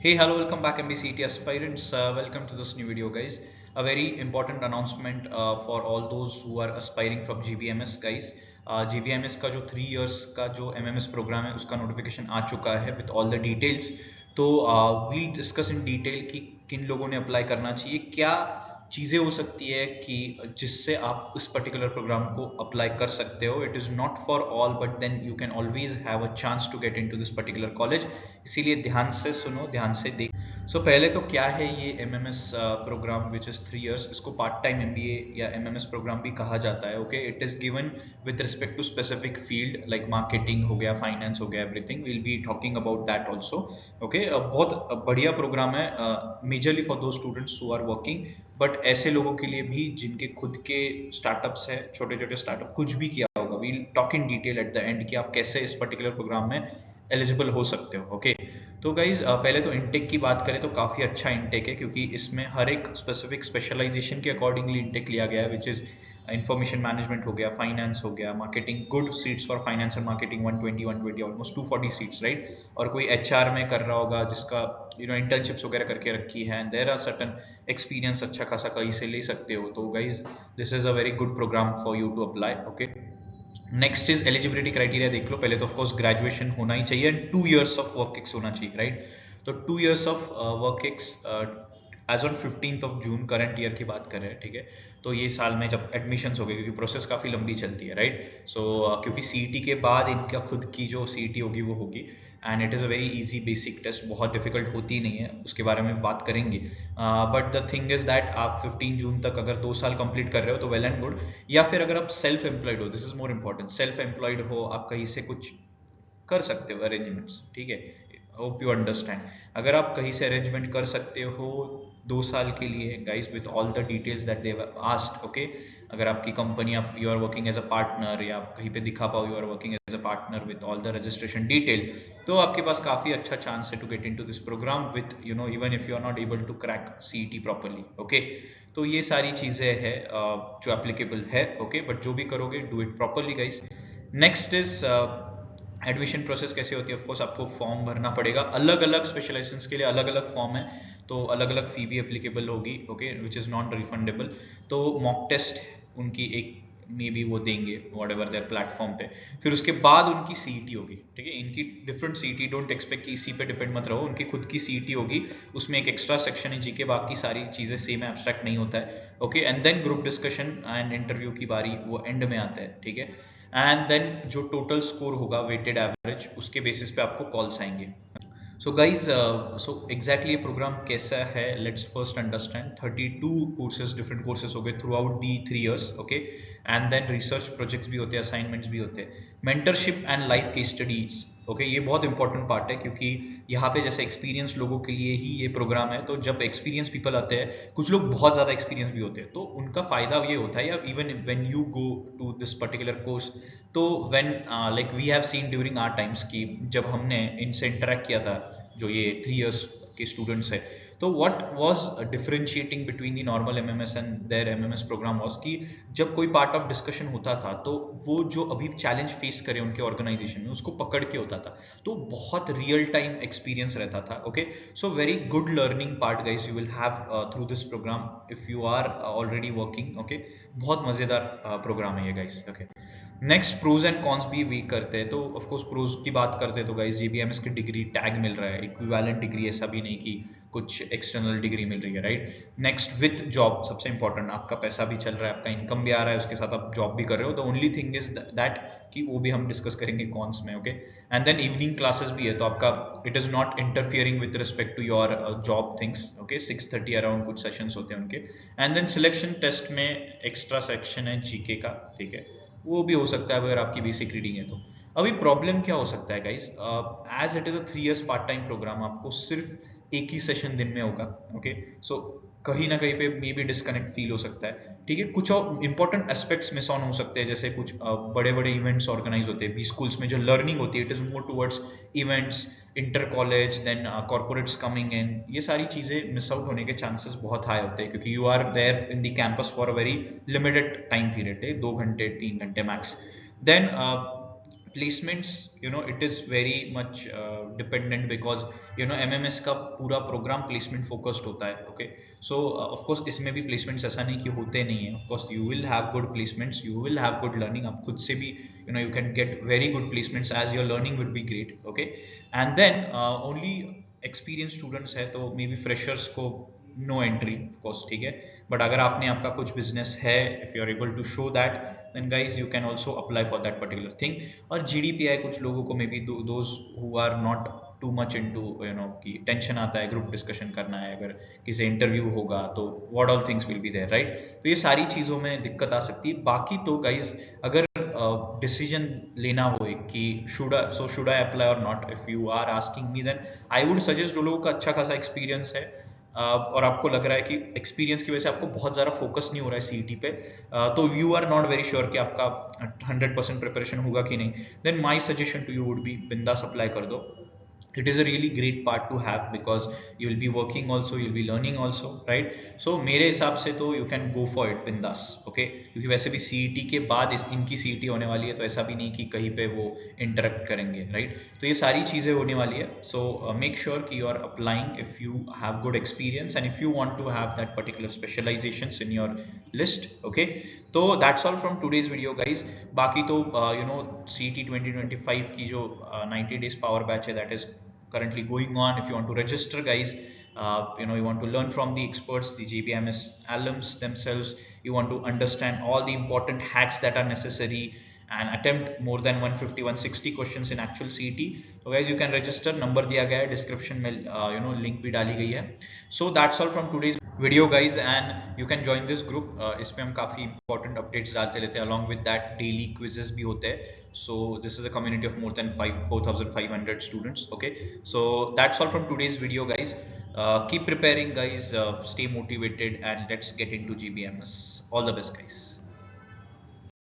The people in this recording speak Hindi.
Hey, hello, welcome back MBCT aspirants. Welcome to this new video, guys. A very important announcement for all those who are aspiring from GBMS, guys. GBMS का जो 3 years का जो MMS program है उसका notification आ चुका है with all the details. तो we'll discuss in detail कि किन लोगों ने apply करना चाहिए, क्या चीज़ें हो सकती है कि जिससे आप इस पर्टिकुलर प्रोग्राम को अप्लाई कर सकते हो. It is not for all but then you can always have a chance to get into this particular college. इसीलिए ध्यान से सुनो, ध्यान से देख. सो पहले तो क्या है ये MMS programme which is 3 years. इसको पार्ट टाइम MBA या MMS प्रोग्राम भी कहा जाता है. Okay, it is given with respect to specific field like marketing हो गया, फाइनेंस हो गया, everything. Will be talking about that also. Okay, बहुत बढ़िया प्रोग्राम है majorly for those students who are working, but ऐसे लोगों के लिए भी जिनके खुद के स्टार्टअप्स है, छोटे छोटे स्टार्टअप, कुछ भी किया होगा. We'll talk in detail at the end कि आप कैसे इस पर्टिकुलर प्रोग्राम में एलिजिबल हो सकते हो. ओके, तो गाइज पहले तो इनटेक की बात करें तो काफ़ी अच्छा इनटेक है, क्योंकि इसमें हर एक स्पेसिफिक स्पेशलाइजेशन के अकॉर्डिंगली इनटेक लिया गया है, विच इज़ इंफॉर्मेशन मैनेजमेंट हो गया, फाइनेंस हो गया, marketing. Good seats for finance and marketing 120 almost 240 seats, right. और कोई HR में कर रहा होगा जिसका इंटर्नशिप्स वगैरह करके रखी है, and there are certain experience अच्छा खासा कहीं से ले सकते हो. तो guys this is a very good programme for you to apply. Okay, next is eligibility criteria. देख लो, पहले तो ऑफकोर्स ग्रेजुएशन होना ही चाहिए and 2 years of work ex होना चाहिए, राइट. तो 2 years of work ex as on 15th June current year की बात कर रहे हैं, ठीक है. तो ये साल में जब एडमिशन्स हो गए, क्योंकि प्रोसेस काफ़ी लंबी चलती है, राइट. सो क्योंकि CET के बाद इनका खुद की जो CET होगी वो होगी, and it is a very easy basic test, बहुत डिफिकल्ट होती नहीं है, उसके बारे में बात करेंगे. But the thing is that आप 15 जून तक अगर 2 साल कंप्लीट कर रहे हो तो वेल एंड गुड. या फिर अगर आप सेल्फ एम्प्लॉयड हो, this is more important, self employed हो, आप कहीं से कुछ कर सकते हो अरेंजमेंट्स, ठीक है. Hope you understand. अगर आप कहीं से अरेंजमेंट कर सकते हो 2 साल के लिए, guys, with all the details that they asked. Okay, अगर आपकी कंपनी, आप you are working as a partner, या आप कहीं पे दिखा पाओ you are working as a partner with all the registration detail, तो आपके पास काफ़ी अच्छा चांस है to get into this programme with even if you are not able to crack CET properly. Okay, तो ये सारी चीज़ें हैं जो एप्लीकेबल है. ओके, बट जो भी करोगे do it properly, guys. Next is admission process कैसे होती है. ऑफकोर्स आपको फॉर्म भरना पड़ेगा, अलग अलग स्पेशलाइजेशंस के लिए अलग अलग फॉर्म है, तो अलग अलग फी भी एप्लीकेबल होगी. Okay, which is non refundable. तो मॉक टेस्ट उनकी एक मे बी वो देंगे वॉट एवर देयर प्लेटफॉर्म पे. फिर उसके बाद उनकी CET होगी, ठीक है. इनकी डिफरेंट CET, डोंट एक्सपेक्ट कि इसी पे डिपेंड मत रहो, उनकी खुद की CET होगी. उसमें एक एक्स्ट्रा सेक्शन है GK, बाकी सारी चीज़ें सेम है, एब्स्ट्रैक्ट नहीं होता है. Okay, and then group discussion and interview की बारी वो एंड में आता है, ठीक है. एंड देन जो टोटल स्कोर होगा वेटेड एवरेज, उसके बेसिस पे आपको कॉल्स आएंगे. सो गाइज, सो एग्जैक्टली ये प्रोग्राम कैसा है, let's first understand. 32 courses, different courses हो गए throughout the 3 years. Okay, and then research projects भी होते हैं, असाइनमेंट्स भी होते हैं, mentorship and life case studies. Okay, ये बहुत इंपॉर्टेंट पार्ट है, क्योंकि यहाँ पे जैसे एक्सपीरियंस लोगों के लिए ही ये प्रोग्राम है. तो जब एक्सपीरियंस पीपल आते हैं, कुछ लोग बहुत ज़्यादा एक्सपीरियंस भी होते हैं, तो उनका फ़ायदा ये होता है, या even when you go to this particular course, तो when like we have seen during our times कि जब हमने इनसे इंटरेक्ट किया था, जो ये 3 years के स्टूडेंट्स है, तो what was differentiating between the normal MMS and their MMS programme was कि जब कोई पार्ट ऑफ डिस्कशन होता था, तो वो जो अभी चैलेंज फेस करे उनके ऑर्गेनाइजेशन में, उसको पकड़ के होता था, तो बहुत रियल टाइम एक्सपीरियंस रहता था. Okay, so very good learning part, guys, you will have through this programme if you are already working. Okay, बहुत मजेदार प्रोग्राम है ये, guys. Okay, next pros and cons भी वी करते हैं. तो ऑफकोर्स प्रोज की बात करते हैं तो गाइस GBMS की डिग्री टैग मिल रहा है, इक्विवेलेंट डिग्री, ऐसा भी नहीं कि कुछ एक्सटर्नल डिग्री मिल रही है, राइट. नेक्स्ट विथ जॉब, सबसे इंपॉर्टेंट, आपका पैसा भी चल रहा है, आपका इनकम भी आ रहा है, उसके साथ आप जॉब भी कर रहे हो. The only thing is that कि वो भी हम डिस्कस करेंगे कॉन्स में. Okay, and then evening classes भी है, तो आपका it is not interfering with respect to your job things. Okay, 6:30 around कुछ सेशंस होते हैं उनके. एंड देन सिलेक्शन टेस्ट में एक्स्ट्रा सेक्शन है GK का, ठीक है, वो भी हो सकता है अगर आपकी बेसिक रीडिंग है तो. अभी प्रॉब्लम क्या हो सकता है, guys, as it is a 3 years part time programme, आपको सिर्फ एक ही सेशन दिन में होगा. ओके, सो कहीं ना कहीं पे मे बी डिस्कनेक्ट फील हो सकता है, ठीक है. कुछ और इंपॉर्टेंट एस्पेक्ट्स मिस ऑन हो सकते हैं, जैसे कुछ बड़े बड़े इवेंट्स ऑर्गेनाइज होते हैं, भी स्कूल्स में जो लर्निंग होती है, it is more towards events, inter college, then corporates coming in. ये सारी चीज़ें मिस आउट होने के चांसेस बहुत हाई होते हैं, क्योंकि you are there in the campus for a very limited time period है, 2 घंटे 3 घंटे max. Then placements, it is very much dependent, because MMS का पूरा प्रोग्राम प्लेसमेंट फोकस्ड होता है. ओके, सो ऑफ कोर्स इसमें भी प्लेसमेंट्स ऐसा नहीं कि होते नहीं है. Of course you will have good placements, you will have good learning. आप खुद से भी you can get very good placements as your learning would be great. Okay, and then only experience students है तो मे बी फ्रेशर्स को नो एंट्री ऑफ कोर्स, ठीक है. बट अगर आपने आपका कुछ बिजनेस है, if you are able to show that, then guys you can also apply for that particular thing. और GDPI कुछ लोगों को may be those who are not too much into कि टेंशन आता है, ग्रुप डिस्कशन करना है, अगर किसी इंटरव्यू होगा तो what all things will be there, right? तो ये सारी चीज़ों में दिक्कत आ सकती है. बाकी तो गाइज अगर डिसीजन लेना हो कि शुड आई अप्लाई और not, if you are asking me, then I would suggest जो लोगों का अच्छा खासा एक्सपीरियंस है और आपको लग रहा है कि एक्सपीरियंस की वजह से आपको बहुत ज़्यादा फोकस नहीं हो रहा है सीईटी पे, तो you are not very sure कि आपका 100% प्रिपरेशन होगा कि नहीं, then my suggestion to you would be बिंदास अप्लाई कर दो. It is a really great part to have because you will be working also, you will be learning also, right? So मेरे हिसाब से तो you can go for it बिंदास. okay, क्योंकि वैसे भी CET के बाद इनकी CET होने वाली है, तो ऐसा भी नहीं कि कहीं पे वो इंटरेक्ट करेंगे, right? तो ये सारी चीज़ें होने वाली है. So make sure कि you are applying if you have good experience and if you want to have that particular specializations in your list. okay, तो that's all from today's video guys. बाकी तो CET 2025 की जो 90 days power batch है, that is currently going on. If you want to register guys, you want to learn from the experts, the GBMS alums themselves, you want to understand all the important hacks that are necessary and attempt more than 150-160 questions in actual CET. So guys you can register, number दिया गया है description में, link भी डाली गई है. So that's all from today's video guys, and you can join this group. इसमें हम काफ़ी important updates डालते रहते हैं, along with that daily quizzes भी होते हैं. So this is a community of more than 4,500 students. okay, so that's all from today's video guys. Keep preparing guys, stay motivated, and let's get into GBMS. All the best guys.